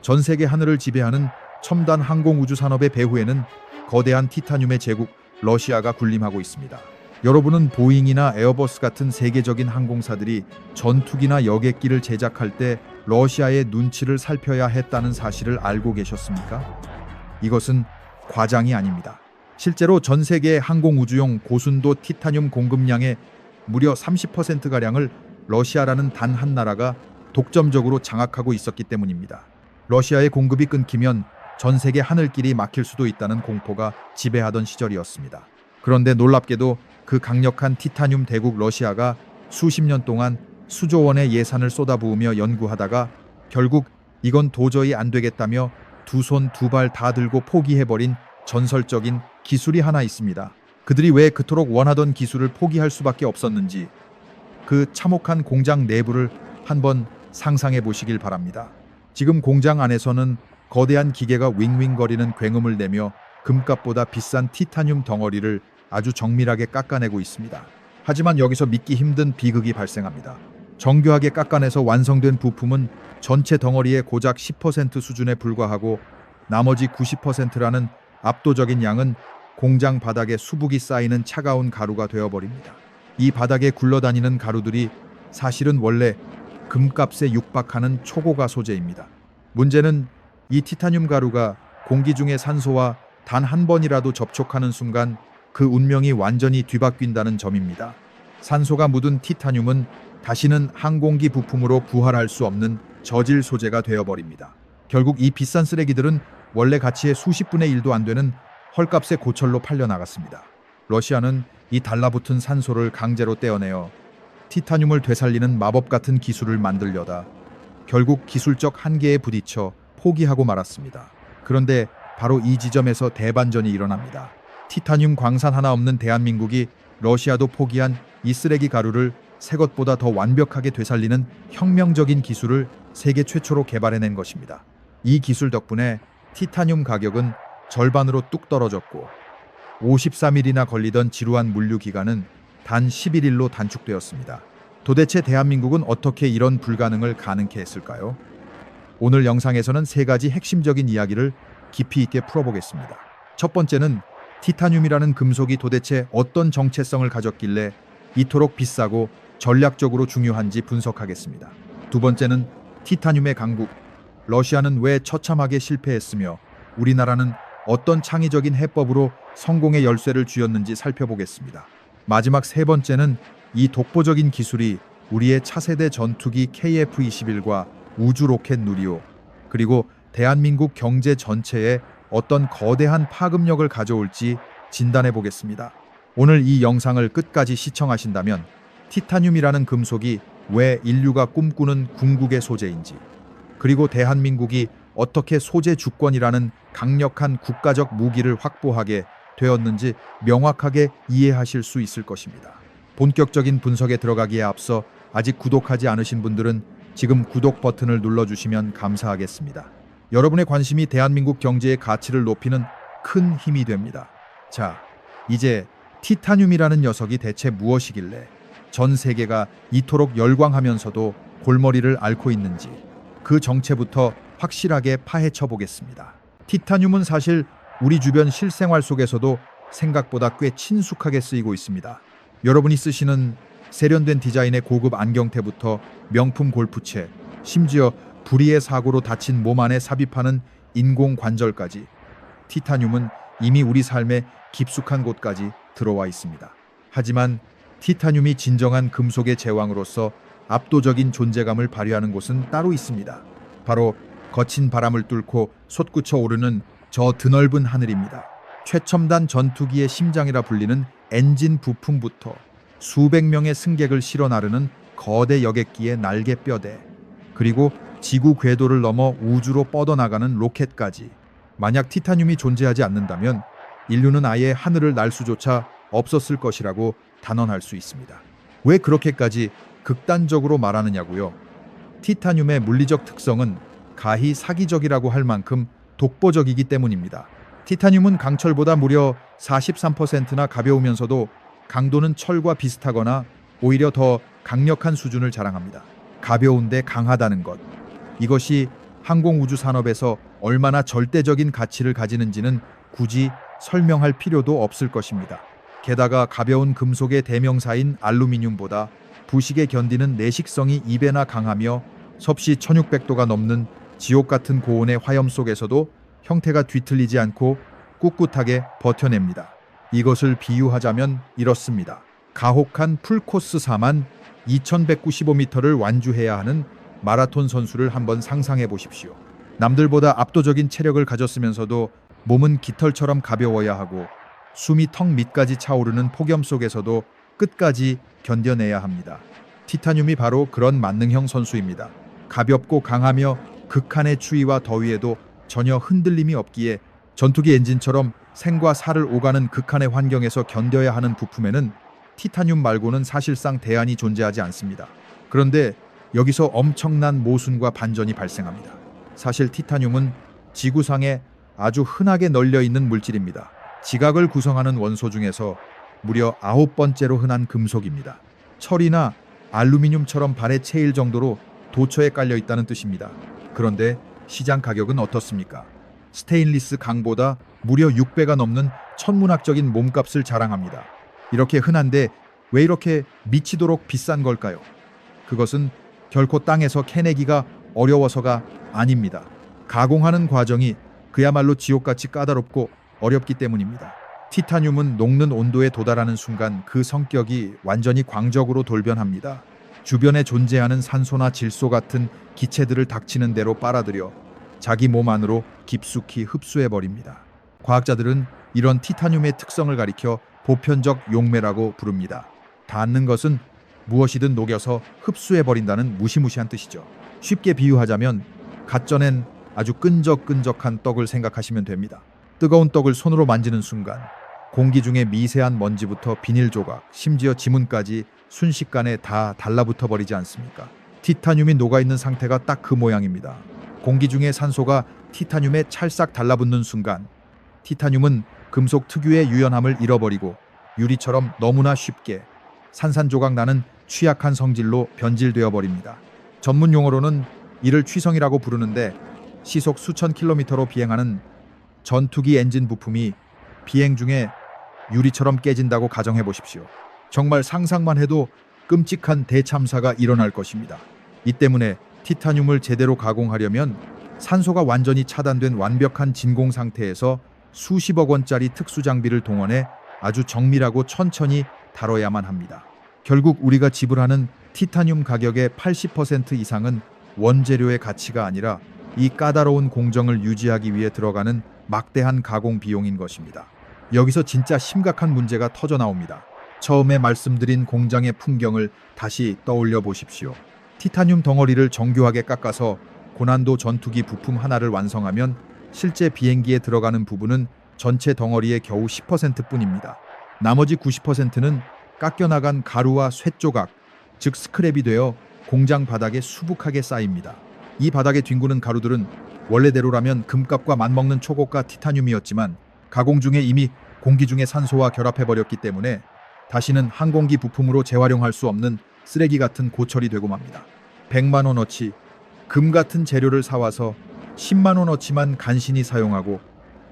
전 세계 하늘을 지배하는 첨단 항공우주 산업의 배후에는 거대한 티타늄의 제국 러시아가 군림하고 있습니다. 여러분은 보잉이나 에어버스 같은 세계적인 항공사들이 전투기나 여객기를 제작할 때 러시아의 눈치를 살펴야 했다는 사실을 알고 계셨습니까? 이것은 과장이 아닙니다. 실제로 전 세계의 항공우주용 고순도 티타늄 공급량의 무려 30%가량을 러시아라는 단 한 나라가 독점적으로 장악하고 있었기 때문입니다. 러시아의 공급이 끊기면 전 세계 하늘길이 막힐 수도 있다는 공포가 지배하던 시절이었습니다. 그런데 놀랍게도 그 강력한 티타늄 대국 러시아가 수십 년 동안 수조 원의 예산을 쏟아부으며 연구하다가 결국 이건 도저히 안 되겠다며 두 손 두 발 다 들고 포기해버린 전설적인 기술이 하나 있습니다. 그들이 왜 그토록 원하던 기술을 포기할 수밖에 없었는지 그 참혹한 공장 내부를 한번 상상해 보시길 바랍니다. 지금 공장 안에서는 거대한 기계가 윙윙거리는 굉음을 내며 금값보다 비싼 티타늄 덩어리를 아주 정밀하게 깎아내고 있습니다. 하지만 여기서 믿기 힘든 비극이 발생합니다. 정교하게 깎아내서 완성된 부품은 전체 덩어리의 고작 10% 수준에 불과하고 나머지 90%라는 압도적인 양은 공장 바닥에 수북이 쌓이는 차가운 가루가 되어버립니다. 이 바닥에 굴러다니는 가루들이 사실은 원래 금값에 육박하는 초고가 소재입니다. 문제는 이 티타늄 가루가 공기 중의 산소와 단 한 번이라도 접촉하는 순간 그 운명이 완전히 뒤바뀐다는 점입니다. 산소가 묻은 티타늄은 다시는 항공기 부품으로 부활할 수 없는 저질 소재가 되어버립니다. 결국 이 비싼 쓰레기들은 원래 가치의 수십 분의 1도 안 되는 헐값의 고철로 팔려나갔습니다. 러시아는 이 달라붙은 산소를 강제로 떼어내어 티타늄을 되살리는 마법 같은 기술을 만들려다 결국 기술적 한계에 부딪혀 포기하고 말았습니다. 그런데 바로 이 지점에서 대반전이 일어납니다. 티타늄 광산 하나 없는 대한민국이 러시아도 포기한 이 쓰레기 가루를 새 것보다 더 완벽하게 되살리는 혁명적인 기술을 세계 최초로 개발해낸 것입니다. 이 기술 덕분에 티타늄 가격은 절반으로 뚝 떨어졌고 53일이나 걸리던 지루한 물류 기간은 단 11일로 단축되었습니다. 도대체 대한민국은 어떻게 이런 불가능을 가능케 했을까요? 오늘 영상에서는 세 가지 핵심적인 이야기를 깊이 있게 풀어보겠습니다. 첫 번째는 티타늄이라는 금속이 도대체 어떤 정체성을 가졌길래 이토록 비싸고 전략적으로 중요한지 분석하겠습니다. 두 번째는 티타늄의 강국, 러시아는 왜 처참하게 실패했으며 우리나라는 어떤 창의적인 해법으로 성공의 열쇠를 쥐었는지 살펴보겠습니다. 마지막 세 번째는 이 독보적인 기술이 우리의 차세대 전투기 KF-21과 우주 로켓 누리호, 그리고 대한민국 경제 전체에 어떤 거대한 파급력을 가져올지 진단해 보겠습니다. 오늘 이 영상을 끝까지 시청하신다면 티타늄이라는 금속이 왜 인류가 꿈꾸는 궁극의 소재인지, 그리고 대한민국이 어떻게 소재 주권이라는 강력한 국가적 무기를 확보하게 되었는지 명확하게 이해하실 수 있을 것입니다. 본격적인 분석에 들어가기에 앞서 아직 구독하지 않으신 분들은 지금 구독 버튼을 눌러주시면 감사하겠습니다. 여러분의 관심이 대한민국 경제의 가치를 높이는 큰 힘이 됩니다. 자, 이제 티타늄이라는 녀석이 대체 무엇이길래 전 세계가 이토록 열광하면서도 골머리를 앓고 있는지 그 정체부터 확실하게 파헤쳐 보겠습니다. 티타늄은 사실 우리 주변 실생활 속에서도 생각보다 꽤 친숙하게 쓰이고 있습니다. 여러분이 쓰시는 세련된 디자인의 고급 안경테부터 명품 골프채, 심지어 불의의 사고로 다친 몸 안에 삽입하는 인공관절까지 티타늄은 이미 우리 삶의 깊숙한 곳까지 들어와 있습니다. 하지만 티타늄이 진정한 금속의 제왕으로서 압도적인 존재감을 발휘하는 곳은 따로 있습니다. 바로 거친 바람을 뚫고 솟구쳐 오르는 저 드넓은 하늘입니다. 최첨단 전투기의 심장이라 불리는 엔진 부품부터 수백 명의 승객을 실어 나르는 거대 여객기의 날개 뼈대, 그리고 지구 궤도를 넘어 우주로 뻗어나가는 로켓까지, 만약 티타늄이 존재하지 않는다면 인류는 아예 하늘을 날 수조차 없었을 것이라고 단언할 수 있습니다. 왜 그렇게까지 극단적으로 말하느냐고요? 티타늄의 물리적 특성은 가히 사기적이라고 할 만큼 독보적이기 때문입니다. 티타늄은 강철보다 무려 43%나 가벼우면서도 강도는 철과 비슷하거나 오히려 더 강력한 수준을 자랑합니다. 가벼운데 강하다는 것. 이것이 항공우주 산업에서 얼마나 절대적인 가치를 가지는지는 굳이 설명할 필요도 없을 것입니다. 게다가 가벼운 금속의 대명사인 알루미늄보다 부식에 견디는 내식성이 2배나 강하며 섭씨 1600도가 넘는 지옥 같은 고온의 화염 속에서도 형태가 뒤틀리지 않고 꿋꿋하게 버텨냅니다. 이것을 비유하자면 이렇습니다. 가혹한 풀코스 4만 2195m를 완주해야 하는 마라톤 선수를 한번 상상해 보십시오. 남들보다 압도적인 체력을 가졌으면서도 몸은 깃털처럼 가벼워야 하고 숨이 턱 밑까지 차오르는 폭염 속에서도 끝까지 견뎌내야 합니다. 티타늄이 바로 그런 만능형 선수입니다. 가볍고 강하며 극한의 추위와 더위에도 전혀 흔들림이 없기에 전투기 엔진처럼 생과 사를 오가는 극한의 환경에서 견뎌야 하는 부품에는 티타늄 말고는 사실상 대안이 존재하지 않습니다. 그런데 여기서 엄청난 모순과 반전이 발생합니다. 사실 티타늄은 지구상에 아주 흔하게 널려 있는 물질입니다. 지각을 구성하는 원소 중에서 무려 9번째로 흔한 금속입니다. 철이나 알루미늄처럼 발에 채일 정도로 도처에 깔려 있다는 뜻입니다. 그런데 시장 가격은 어떻습니까? 스테인리스 강보다 무려 6배가 넘는 천문학적인 몸값을 자랑합니다. 이렇게 흔한데 왜 이렇게 미치도록 비싼 걸까요? 그것은 결코 땅에서 캐내기가 어려워서가 아닙니다. 가공하는 과정이 그야말로 지옥같이 까다롭고 어렵기 때문입니다. 티타늄은 녹는 온도에 도달하는 순간 그 성격이 완전히 광적으로 돌변합니다. 주변에 존재하는 산소나 질소 같은 기체들을 닥치는 대로 빨아들여 자기 몸 안으로 깊숙이 흡수해버립니다. 과학자들은 이런 티타늄의 특성을 가리켜 보편적 용매라고 부릅니다. 닿는 것은 무엇이든 녹여서 흡수해버린다는 무시무시한 뜻이죠. 쉽게 비유하자면 갓 쪄낸 아주 끈적끈적한 떡을 생각하시면 됩니다. 뜨거운 떡을 손으로 만지는 순간 공기 중에 미세한 먼지부터 비닐 조각, 심지어 지문까지 순식간에 다 달라붙어 버리지 않습니까? 티타늄이 녹아있는 상태가 딱 그 모양입니다. 공기 중에 산소가 티타늄에 찰싹 달라붙는 순간 티타늄은 금속 특유의 유연함을 잃어버리고 유리처럼 너무나 쉽게 산산조각 나는 취약한 성질로 변질되어 버립니다. 전문 용어로는 이를 취성이라고 부르는데 시속 수천 킬로미터로 비행하는 전투기 엔진 부품이 비행 중에 유리처럼 깨진다고 가정해 보십시오. 정말 상상만 해도 끔찍한 대참사가 일어날 것입니다. 이 때문에 티타늄을 제대로 가공하려면 산소가 완전히 차단된 완벽한 진공 상태에서 수십억 원짜리 특수 장비를 동원해 아주 정밀하고 천천히 다뤄야만 합니다. 결국 우리가 지불하는 티타늄 가격의 80% 이상은 원재료의 가치가 아니라 이 까다로운 공정을 유지하기 위해 들어가는 막대한 가공 비용인 것입니다. 여기서 진짜 심각한 문제가 터져 나옵니다. 처음에 말씀드린 공장의 풍경을 다시 떠올려 보십시오. 티타늄 덩어리를 정교하게 깎아서 고난도 전투기 부품 하나를 완성하면 실제 비행기에 들어가는 부분은 전체 덩어리의 겨우 10%뿐입니다. 나머지 90%는 깎여나간 가루와 쇳 조각, 즉 스크랩이 되어 공장 바닥에 수북하게 쌓입니다. 이 바닥에 뒹구는 가루들은 원래대로라면 금값과 맞먹는 초고가 티타늄이었지만 가공 중에 이미 공기 중의 산소와 결합해버렸기 때문에 다시는 항공기 부품으로 재활용할 수 없는 쓰레기 같은 고철이 되고 맙니다. 100만 원어치 금 같은 재료를 사와서 10만 원어치만 간신히 사용하고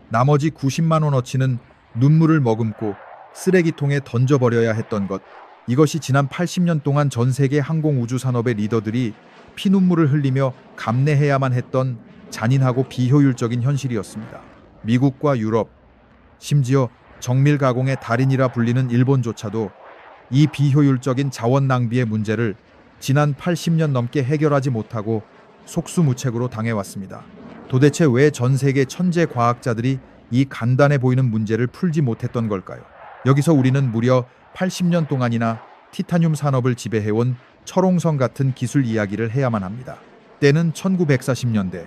나머지 90만 원어치는 눈물을 머금고 쓰레기통에 던져버려야 했던 것. 이것이 지난 80년 동안 전 세계 항공우주 산업의 리더들이 피눈물을 흘리며 감내해야만 했던 잔인하고 비효율적인 현실이었습니다. 미국과 유럽, 심지어 정밀 가공의 달인이라 불리는 일본조차도 이 비효율적인 자원 낭비의 문제를 지난 80년 넘게 해결하지 못하고 속수무책으로 당해왔습니다. 도대체 왜 전 세계 천재 과학자들이 이 간단해 보이는 문제를 풀지 못했던 걸까요? 여기서 우리는 무려 80년 동안이나 티타늄 산업을 지배해온 철옹성 같은 기술 이야기를 해야만 합니다. 때는 1940년대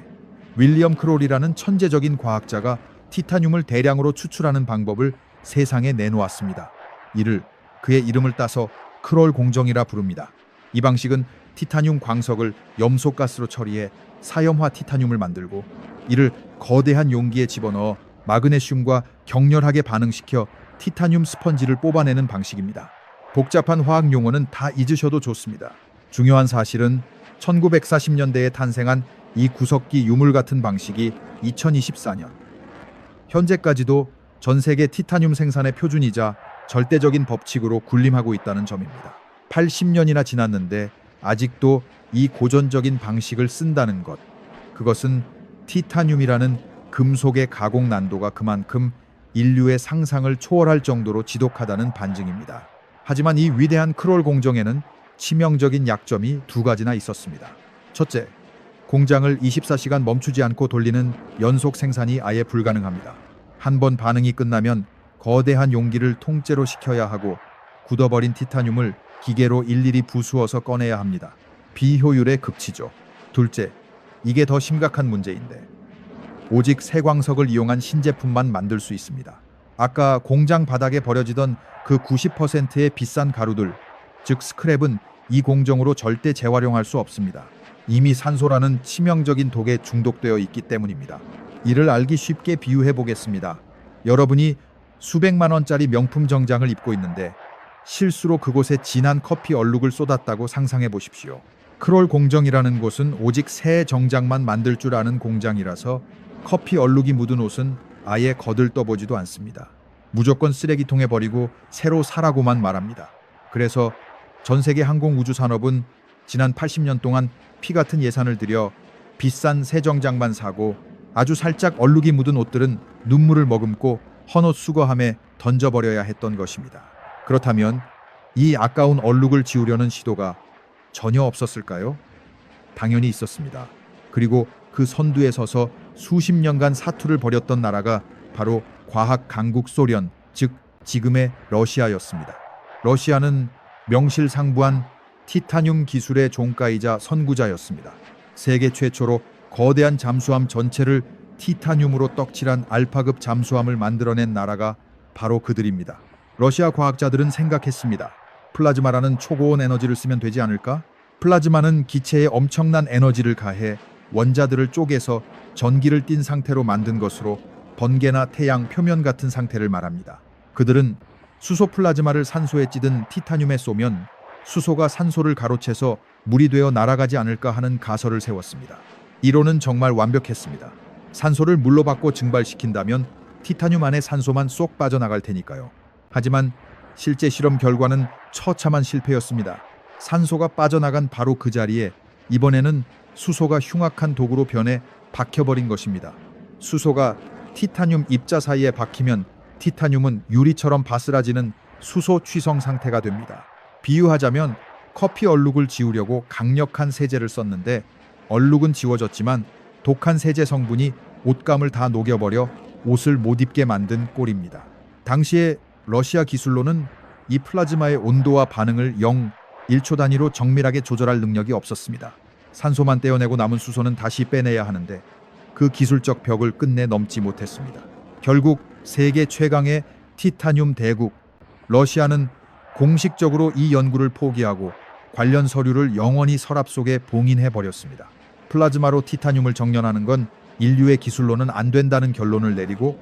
윌리엄 크롤이라는 천재적인 과학자가 티타늄을 대량으로 추출하는 방법을 세상에 내놓았습니다. 이를 그의 이름을 따서 크롤 공정이라 부릅니다. 이 방식은 티타늄 광석을 염소가스로 처리해 사염화 티타늄을 만들고 이를 거대한 용기에 집어넣어 마그네슘과 격렬하게 반응시켜 티타늄 스펀지를 뽑아내는 방식입니다. 복잡한 화학 용어는 다 잊으셔도 좋습니다. 중요한 사실은 1940년대에 탄생한 이 구석기 유물 같은 방식이 2024년 현재까지도 전 세계 티타늄 생산의 표준이자 절대적인 법칙으로 군림하고 있다는 점입니다. 80년이나 지났는데 아직도 이 고전적인 방식을 쓴다는 것, 그것은 티타늄이라는 금속의 가공 난도가 그만큼 인류의 상상을 초월할 정도로 지독하다는 반증입니다. 하지만 이 위대한 크롤 공정에는 치명적인 약점이 두 가지나 있었습니다. 첫째, 공장을 24시간 멈추지 않고 돌리는 연속 생산이 아예 불가능합니다. 한 번 반응이 끝나면 거대한 용기를 통째로 식혀야 하고 굳어버린 티타늄을 기계로 일일이 부수어서 꺼내야 합니다. 비효율의 극치죠. 둘째, 이게 더 심각한 문제인데 오직 세광석을 이용한 신제품만 만들 수 있습니다. 아까 공장 바닥에 버려지던 그 90%의 비싼 가루들, 즉 스크랩은 이 공정으로 절대 재활용할 수 없습니다. 이미 산소라는 치명적인 독에 중독되어 있기 때문입니다. 이를 알기 쉽게 비유해 보겠습니다. 여러분이 수백만 원짜리 명품 정장을 입고 있는데 실수로 그곳에 진한 커피 얼룩을 쏟았다고 상상해 보십시오. 크롤 공정이라는 곳은 오직 새 정장만 만들 줄 아는 공장이라서 커피 얼룩이 묻은 옷은 아예 거들떠보지도 않습니다. 무조건 쓰레기통에 버리고 새로 사라고만 말합니다. 그래서 전 세계 항공우주 산업은 지난 80년 동안 피 같은 예산을 들여 비싼 새 정장만 사고 아주 살짝 얼룩이 묻은 옷들은 눈물을 머금고 헌옷 수거함에 던져버려야 했던 것입니다. 그렇다면 이 아까운 얼룩을 지우려는 시도가 전혀 없었을까요? 당연히 있었습니다. 그리고 그 선두에 서서 수십 년간 사투를 벌였던 나라가 바로 과학 강국 소련, 즉 지금의 러시아였습니다. 러시아는 명실상부한 티타늄 기술의 종가이자 선구자였습니다. 세계 최초로 거대한 잠수함 전체를 티타늄으로 떡칠한 알파급 잠수함을 만들어낸 나라가 바로 그들입니다. 러시아 과학자들은 생각했습니다. 플라즈마라는 초고온 에너지를 쓰면 되지 않을까? 플라즈마는 기체에 엄청난 에너지를 가해 원자들을 쪼개서 전기를 띤 상태로 만든 것으로 번개나 태양 표면 같은 상태를 말합니다. 그들은 수소 플라즈마를 산소에 찌든 티타늄에 쏘면 수소가 산소를 가로채서 물이 되어 날아가지 않을까 하는 가설을 세웠습니다. 이론은 정말 완벽했습니다. 산소를 물로 바꿔 증발시킨다면 티타늄 안에 산소만 쏙 빠져나갈 테니까요. 하지만 실제 실험 결과는 처참한 실패였습니다. 산소가 빠져나간 바로 그 자리에 이번에는 수소가 흉악한 독으로 변해 박혀버린 것입니다. 수소가 티타늄 입자 사이에 박히면 티타늄은 유리처럼 바스라지는 수소 취성 상태가 됩니다. 비유하자면 커피 얼룩을 지우려고 강력한 세제를 썼는데 얼룩은 지워졌지만 독한 세제 성분이 옷감을 다 녹여버려 옷을 못 입게 만든 꼴입니다. 당시에 러시아 기술로는 이 플라즈마의 온도와 반응을 1초 단위로 정밀하게 조절할 능력이 없었습니다. 산소만 떼어내고 남은 수소는 다시 빼내야 하는데 그 기술적 벽을 끝내 넘지 못했습니다. 결국 세계 최강의 티타늄 대국 러시아는 공식적으로 이 연구를 포기하고 관련 서류를 영원히 서랍 속에 봉인해버렸습니다. 플라즈마로 티타늄을 정련하는 건 인류의 기술로는 안 된다는 결론을 내리고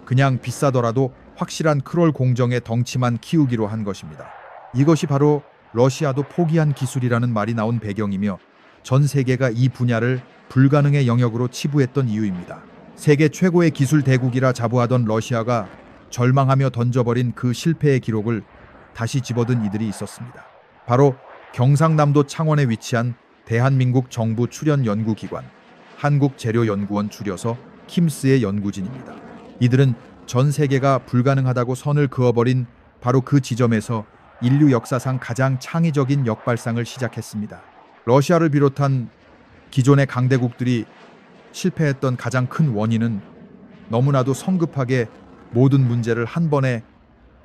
그냥 비싸더라도 확실한 크롤 공정의 덩치만 키우기로 한 것입니다. 이것이 바로 러시아도 포기한 기술이라는 말이 나온 배경이며 전 세계가 이 분야를 불가능의 영역으로 치부했던 이유입니다. 세계 최고의 기술 대국이라 자부하던 러시아가 절망하며 던져버린 그 실패의 기록을 다시 집어든 이들이 있었습니다. 바로 경상남도 창원에 위치한 대한민국 정부 출연 연구기관 한국재료연구원 줄여서 킴스의 연구진입니다. 이들은 전 세계가 불가능하다고 선을 그어버린 바로 그 지점에서 인류 역사상 가장 창의적인 역발상을 시작했습니다. 러시아를 비롯한 기존의 강대국들이 실패했던 가장 큰 원인은 너무나도 성급하게 모든 문제를 한 번에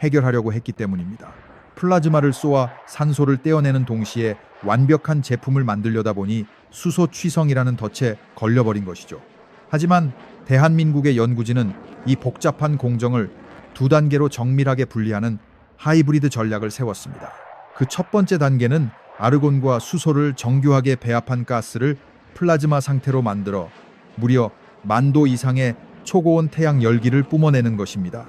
해결하려고 했기 때문입니다. 플라즈마를 쏘아 산소를 떼어내는 동시에 완벽한 제품을 만들려다 보니 수소 취성이라는 덫에 걸려버린 것이죠. 하지만 대한민국의 연구진은 이 복잡한 공정을 두 단계로 정밀하게 분리하는 하이브리드 전략을 세웠습니다. 그 첫 번째 단계는 아르곤과 수소를 정교하게 배합한 가스를 플라즈마 상태로 만들어 무려 10,000도 이상의 초고온 태양 열기를 뿜어내는 것입니다.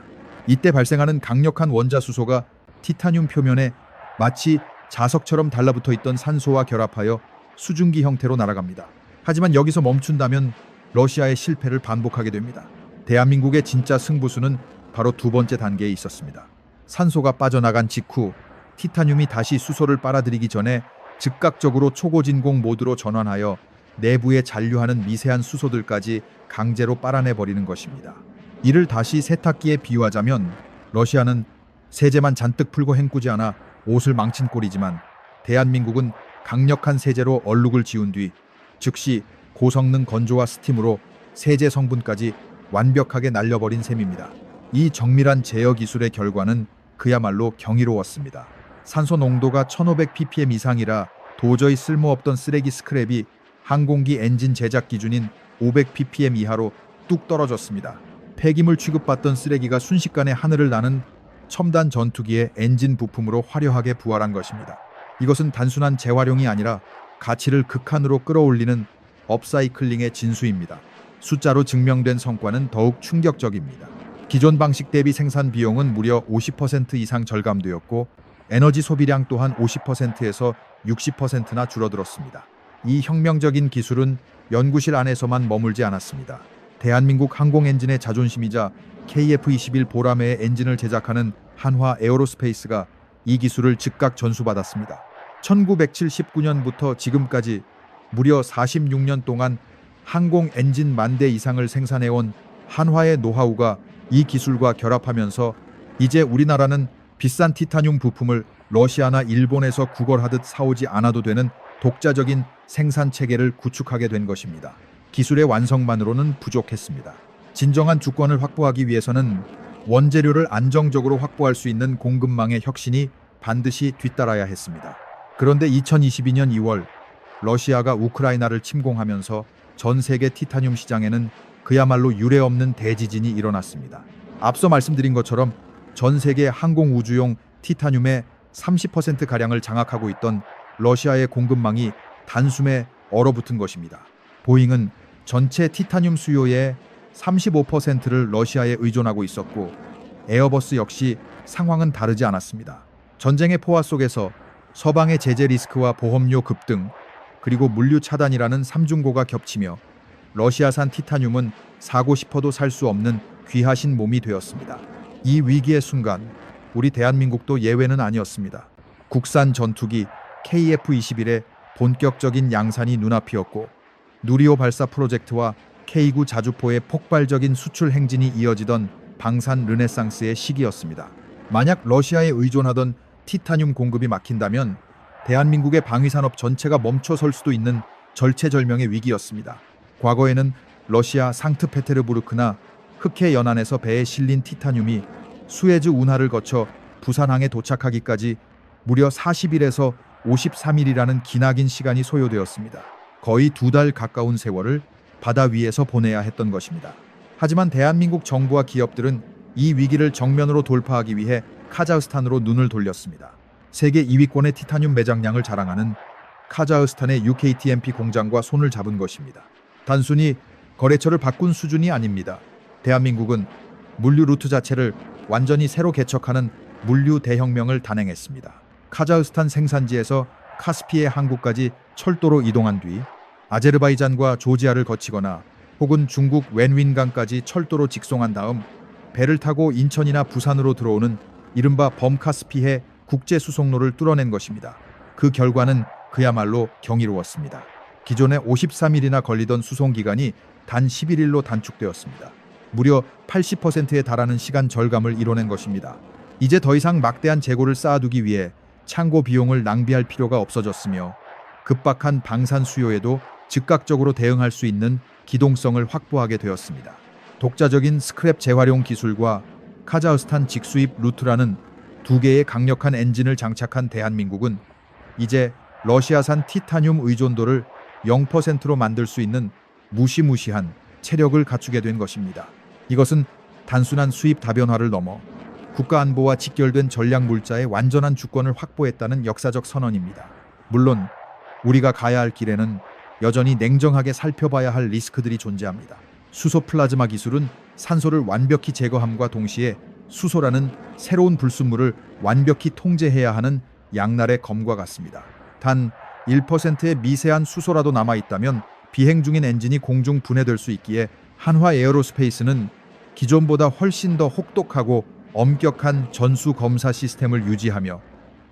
이때 발생하는 강력한 원자 수소가 티타늄 표면에 마치 자석처럼 달라붙어 있던 산소와 결합하여 수증기 형태로 날아갑니다. 하지만 여기서 멈춘다면 러시아의 실패를 반복하게 됩니다. 대한민국의 진짜 승부수는 바로 두 번째 단계에 있었습니다. 산소가 빠져나간 직후 티타늄이 다시 수소를 빨아들이기 전에 즉각적으로 초고진공 모드로 전환하여 내부에 잔류하는 미세한 수소들까지 강제로 빨아내버리는 것입니다. 이를 다시 세탁기에 비유하자면 러시아는 세제만 잔뜩 풀고 헹구지 않아 옷을 망친 꼴이지만 대한민국은 강력한 세제로 얼룩을 지운 뒤 즉시 고성능 건조와 스팀으로 세제 성분까지 완벽하게 날려버린 셈입니다. 이 정밀한 제어 기술의 결과는 그야말로 경이로웠습니다. 산소 농도가 1500ppm 이상이라 도저히 쓸모없던 쓰레기 스크랩이 항공기 엔진 제작 기준인 500ppm 이하로 뚝 떨어졌습니다. 폐기물 취급받던 쓰레기가 순식간에 하늘을 나는 첨단 전투기의 엔진 부품으로 화려하게 부활한 것입니다. 이것은 단순한 재활용이 아니라 가치를 극한으로 끌어올리는 업사이클링의 진수입니다. 숫자로 증명된 성과는 더욱 충격적입니다. 기존 방식 대비 생산 비용은 무려 50% 이상 절감되었고 에너지 소비량 또한 50%에서 60%나 줄어들었습니다. 이 혁명적인 기술은 연구실 안에서만 머물지 않았습니다. 대한민국 항공 엔진의 자존심이자 KF-21 보라매의 엔진을 제작하는 한화 에어로스페이스가 이 기술을 즉각 전수받았습니다. 1979년부터 지금까지 무려 46년 동안 항공 엔진 10,000대 이상을 생산해온 한화의 노하우가 이 기술과 결합하면서 이제 우리나라는 비싼 티타늄 부품을 러시아나 일본에서 구걸하듯 사오지 않아도 되는 독자적인 생산 체계를 구축하게 된 것입니다. 기술의 완성만으로는 부족했습니다. 진정한 주권을 확보하기 위해서는 원재료를 안정적으로 확보할 수 있는 공급망의 혁신이 반드시 뒤따라야 했습니다. 그런데 2022년 2월 러시아가 우크라이나를 침공하면서 전 세계 티타늄 시장에는 그야말로 유례없는 대지진이 일어났습니다. 앞서 말씀드린 것처럼 전 세계 항공 우주용 티타늄의 30%가량을 장악하고 있던 러시아의 공급망이 단숨에 얼어붙은 것입니다. 보잉은 전체 티타늄 수요의 35%를 러시아에 의존하고 있었고 에어버스 역시 상황은 다르지 않았습니다. 전쟁의 포화 속에서 서방의 제재 리스크와 보험료 급등, 그리고 물류 차단이라는 삼중고가 겹치며 러시아산 티타늄은 사고 싶어도 살 수 없는 귀하신 몸이 되었습니다. 이 위기의 순간 우리 대한민국도 예외는 아니었습니다. 국산 전투기 KF-21의 본격적인 양산이 눈앞이었고 누리호 발사 프로젝트와 K9 자주포의 폭발적인 수출 행진이 이어지던 방산 르네상스의 시기였습니다. 만약 러시아에 의존하던 티타늄 공급이 막힌다면 대한민국의 방위산업 전체가 멈춰설 수도 있는 절체절명의 위기였습니다. 과거에는 러시아 상트페테르부르크나 흑해 연안에서 배에 실린 티타늄이 수에즈 운하를 거쳐 부산항에 도착하기까지 무려 40일에서 53일이라는 기나긴 시간이 소요되었습니다. 거의 2달 가까운 세월을 바다 위에서 보내야 했던 것입니다. 하지만 대한민국 정부와 기업들은 이 위기를 정면으로 돌파하기 위해 카자흐스탄으로 눈을 돌렸습니다. 세계 2위권의 티타늄 매장량을 자랑하는 카자흐스탄의 UKTMP 공장과 손을 잡은 것입니다. 단순히 거래처를 바꾼 수준이 아닙니다. 대한민국은 물류 루트 자체를 완전히 새로 개척하는 물류 대혁명을 단행했습니다. 카자흐스탄 생산지에서 카스피의 항구까지 철도로 이동한 뒤 아제르바이잔과 조지아를 거치거나 혹은 중국 웬윈강까지 철도로 직송한 다음 배를 타고 인천이나 부산으로 들어오는 이른바 범카스피해 국제 수송로를 뚫어낸 것입니다. 그 결과는 그야말로 경이로웠습니다. 기존에 53일이나 걸리던 수송 기간이 단 11일로 단축되었습니다. 무려 80%에 달하는 시간 절감을 이뤄낸 것입니다. 이제 더 이상 막대한 재고를 쌓아두기 위해 창고 비용을 낭비할 필요가 없어졌으며 급박한 방산 수요에도 즉각적으로 대응할 수 있는 기동성을 확보하게 되었습니다. 독자적인 스크랩 재활용 기술과 카자흐스탄 직수입 루트라는 두 개의 강력한 엔진을 장착한 대한민국은 이제 러시아산 티타늄 의존도를 0%로 만들 수 있는 무시무시한 체력을 갖추게 된 것입니다. 이것은 단순한 수입 다변화를 넘어 국가 안보와 직결된 전략 물자의 완전한 주권을 확보했다는 역사적 선언입니다. 물론 우리가 가야 할 길에는 여전히 냉정하게 살펴봐야 할 리스크들이 존재합니다. 수소 플라즈마 기술은 산소를 완벽히 제거함과 동시에 수소라는 새로운 불순물을 완벽히 통제해야 하는 양날의 검과 같습니다. 단 1%의 미세한 수소라도 남아있다면 비행 중인 엔진이 공중 분해될 수 있기에 한화 에어로스페이스는 기존보다 훨씬 더 혹독하고 엄격한 전수 검사 시스템을 유지하며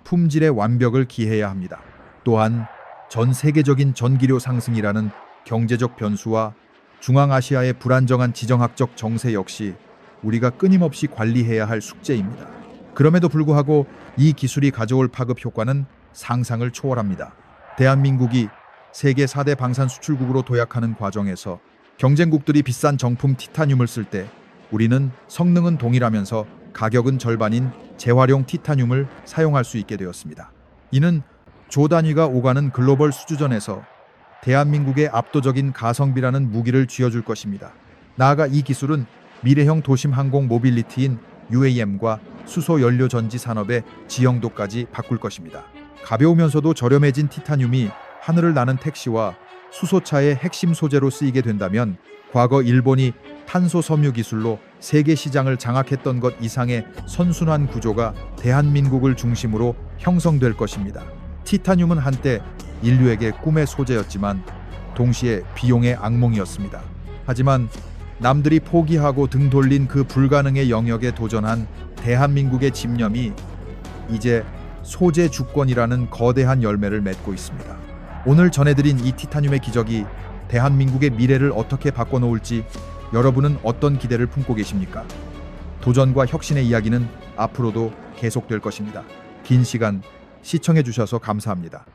품질의 완벽을 기해야 합니다. 또한 전 세계적인 전기료 상승이라는 경제적 변수와 중앙아시아의 불안정한 지정학적 정세 역시 우리가 끊임없이 관리해야 할 숙제입니다. 그럼에도 불구하고 이 기술이 가져올 파급 효과는 상상을 초월합니다. 대한민국이 세계 4대 방산 수출국으로 도약하는 과정에서 경쟁국들이 비싼 정품 티타늄을 쓸 때 우리는 성능은 동일하면서 가격은 절반인 재활용 티타늄을 사용할 수 있게 되었습니다. 이는 조 단위가 오가는 글로벌 수주전에서 대한민국의 압도적인 가성비라는 무기를 쥐어줄 것입니다. 나아가 이 기술은 미래형 도심 항공 모빌리티인 UAM과 수소 연료 전지 산업의 지형도까지 바꿀 것입니다. 가벼우면서도 저렴해진 티타늄이 하늘을 나는 택시와 수소차의 핵심 소재로 쓰이게 된다면 과거 일본이 탄소 섬유 기술로 세계 시장을 장악했던 것 이상의 선순환 구조가 대한민국을 중심으로 형성될 것입니다. 티타늄은 한때 인류에게 꿈의 소재였지만 동시에 비용의 악몽이었습니다. 하지만 남들이 포기하고 등 돌린 그 불가능의 영역에 도전한 대한민국의 집념이 이제 소재 주권이라는 거대한 열매를 맺고 있습니다. 오늘 전해드린 이 티타늄의 기적이 대한민국의 미래를 어떻게 바꿔놓을지 여러분은 어떤 기대를 품고 계십니까? 도전과 혁신의 이야기는 앞으로도 계속될 것입니다. 긴 시간 시청해주셔서 감사합니다.